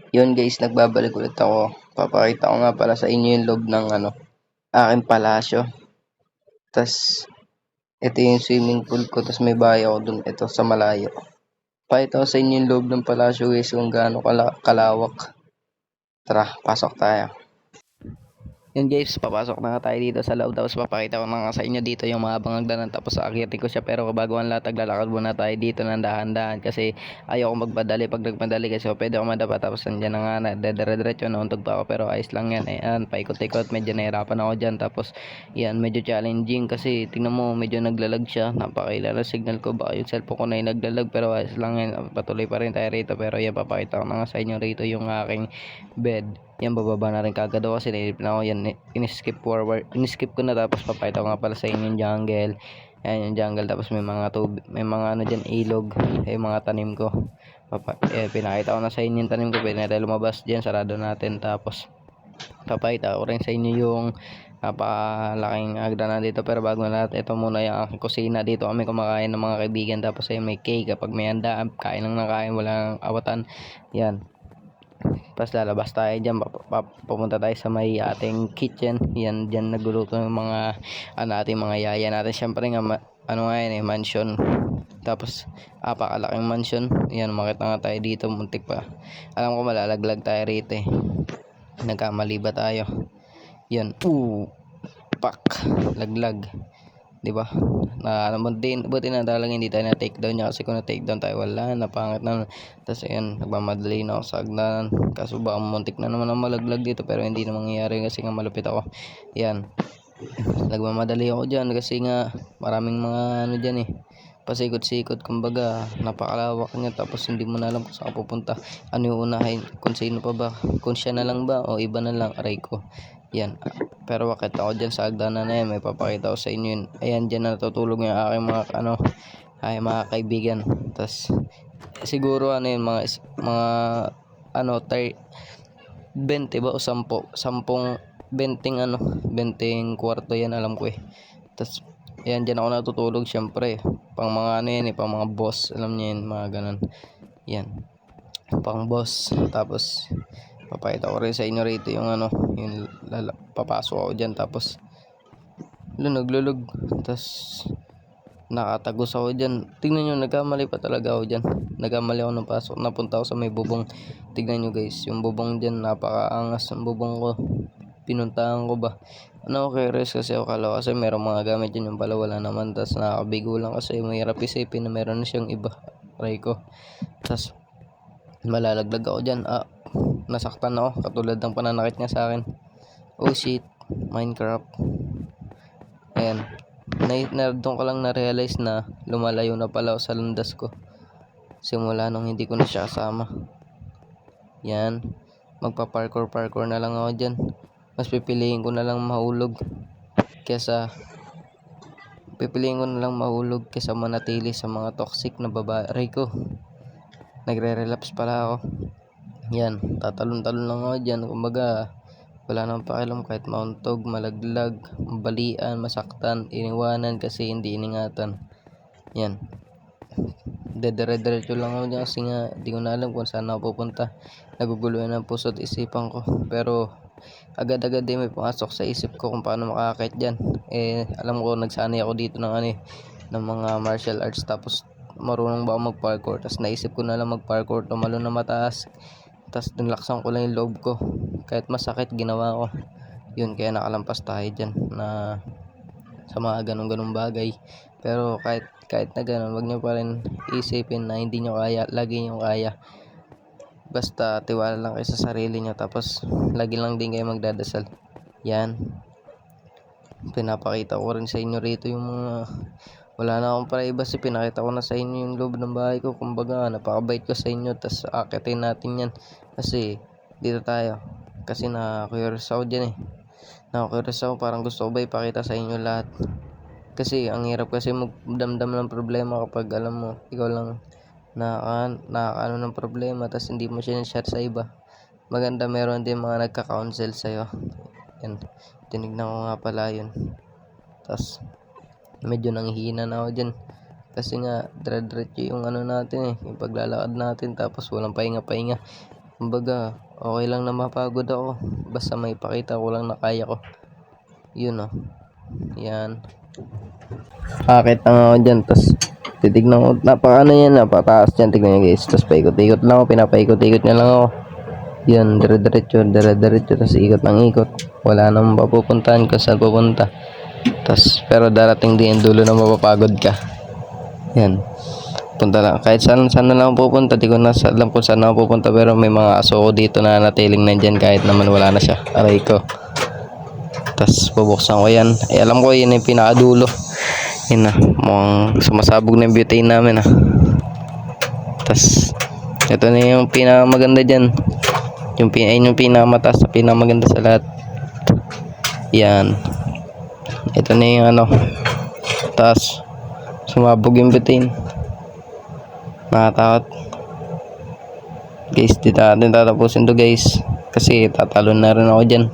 Yun guys, nagbabalik ulit ako. Papakita ko nga pala sa inyo yung loob ng aking palasyo. Tas ito yung swimming pool ko, tas may bahay ako dun, ito sa malayo. Pakita ko sa inyo yung loob ng palasyo guys kung gaano kalawak. Tara, pasok tayo. Yun guys, papasok na nga tayo dito sa loob, tapos papakita ko na nga sa inyo dito yung mahabang hagdanan, tapos aakyati ko siya. Pero bago ang lahat, naglalakad muna tayo dito ng dahan-dahan kasi ayoko magpadali. Pag nagpadali kasi pwede ako madapa, tapos nandiyan na nga na dire-diretso nauntog pa ako, pero ayos lang yan. Ayan, paikot-ikot, medyo nahirapan ako dyan. Tapos yan, medyo challenging kasi tingnan mo, medyo naglalag siya. Napakailan signal ko, baka yung cellphone ko na yung naglalag, pero ayos lang yan. Patuloy pa rin tayo rito. Pero yan, papakita ko na nga sa inyo rito yung aking bed. Yan, bababa na rin kagad ako kasi nailip na ako. Yan, in-skip ko na, tapos papakita ko nga pala sa inyo yung jungle. Yan yung jungle, tapos may mga tubig, may mga ano dyan, ilog, yung mga tanim ko. Pinakita ko na sa inyo yung tanim ko, pwede na tayo lumabas dyan, sarado natin. Tapos papakita ko rin sa inyo yung napakalaking hagdanan dito. Pero bago na lahat, ito muna yung aking kusina. Dito kami kumakain ng mga kaibigan, tapos ay may cake. Kapag may handaan, kain lang na kain, walang awatan. Yan, tapos lalabas tayo dyan, pupunta tayo sa may ating kitchen. Yan, dyan nagluluto ng mga ating mga yaya natin. Syempre nga, ano nga yan mansion. Tapos apakalaking mansion. Yan, makita nga tayo dito, muntik pa. Alam ko malalaglag tayo rito nagkamali ba tayo. Yan, pak, laglag, di ba? Na buti na talagang hindi tayo na take down niya, kasi kung na take down tayo, wala, napangit na. Tapos ayan, nagmamadali na ako sa hagdanan, kaso baka muntik na naman ang malaglag dito, pero hindi na mangyayari kasi nga malupit ako. Yan, nagmamadali ako dyan kasi nga maraming mga ano dyan pasikot-sikot, kumbaga napakalawak niya, tapos hindi mo na alam kung saan pupunta, ano yung unahin, kung sino pa ba, kung siya na lang ba o iba na lang, aray ko. Yan, pero bakit ako dyan sa hagdanan na yan, may papakita ko sa inyo yun. Ayan, dyan natutulog yung aking mga kaibigan. Tas siguro yun, mga 20 ba o 20 kwarto yan, alam ko Tas ayan, dyan ako natutulog syempre. Pang mga pang mga boss, alam niyo yun, mga ganun. Yan, pang boss. Tapos papakita ko rin sa inyo rito yung papasok ako dyan, tapos naglulog, tapos nakatagos ako dyan. Tingnan nyo, nagkamali pa talaga ako dyan. Nagkamali ako ng pasok, napunta ako sa may bubong. Tignan nyo guys, yung bubong dyan, napakaangas ng bubong ko. Pinuntahan ko ba, curious kasi ako, kala kasi meron mga gamit dyan, yung pala wala naman. Tapos nakakabigo lang kasi mahirap isipin na meron na siyang iba, try ko. Tapos malalaglag ako dyan. Nasaktan ako katulad ng pananakit niya sa akin. Oh shit, Minecraft. Ayan, doon ko lang na-realize na lumalayo na pala ako sa landas ko simula nung hindi ko na siya kasama. Yan, magpa-parkour na lang ako dyan. Mas pipiliin ko na lang mahulog kesa manatili sa mga toxic na babae ko. Nagre-relapse pala ako. Yan, tatalon-talon lang ako dyan. Kumbaga, wala nang pakialam kahit mauntog, malaglag, mabalian, masaktan, iniwanan kasi hindi iningatan. Yan, dire-diretso lang ako dyan kasi nga hindi ko na alam kung saan ako pupunta. Naguguluhan ang puso at isipan ko, pero agad-agad may pumasok sa isip ko kung paano makakakit dyan. Alam ko, nagsanay ako dito ng mga martial arts, tapos marunong ba ako mag-parkour. Tapos naisip ko na lang mag-parkour, tumalon na mataas, tapos nilaksan ko lang yung loob ko, kahit masakit ginawa ko yun. Kaya nakalampas tayo dyan na sa mga ganong bagay. Pero kahit na ganon, wag nyo pa rin isipin na hindi nyo kaya. Lagi nyo kaya, basta tiwala lang kayo sa sarili nyo, tapos lagi lang din kayo magdadasal. Yan, pinapakita ko rin sa inyo rito yung mga, wala na akong privacy, pinakita ko na sa inyo yung loob ng bahay ko. Kumbaga, napakabait ko sa inyo. Tas akitin natin yan kasi dito tayo, kasi na-curious ako dyan na-curious ako, parang gusto ko ba ipakita sa inyo lahat. Kasi ang hirap kasi magdamdam ng problema kapag alam mo ikaw lang nakakaano ng problema, tas hindi mo siya share sa iba. Maganda meron din mga nagka-counsel sa'yo. Yan, tinignan ko nga pala yun. Tas medyo nanghihina na ako dyan kasi nga dire-diretso yung natin yung paglalakad natin, tapos walang pahinga-pahinga. Kumbaga, okay lang na mapagod ako. Basta may pakita ko lang na kaya ko. Yun oh. Yan. Akit lang ako dyan. Tapos, titignan ko. Napakaano yan. Napataas dyan. Tignan nyo guys. Tapos, paikot-ikot lang ako. Pinapaikot-ikot nyo lang ako. Yan. Dire-diretso. Dire-diretso. Tapos, ikot ng ikot. Wala namang papupuntahan kung saan pupunta. Tapos, pero darating din yung dulo na mapapagod ka. Yan. Punta lang. Kahit saan na lang ako pupunta. Di ko na alam kung saan ako pupunta. Pero may mga aso ko dito na natiling nandyan kahit naman wala na siya. Aray ko. Tapos bubuksan ko yan. Alam ko yun yung pinakadulo. Yun na. Mukhang sumasabog na yung butane namin. Tapos ito na yung pinakamaganda dyan. Yung pinakamataas sa pinakamaganda sa lahat. Yan. Ito na yung Tapos sumabog yung butane. Nakatakot. Guys, di natin tatapusin to guys. Kasi tatalon na rin ako dyan.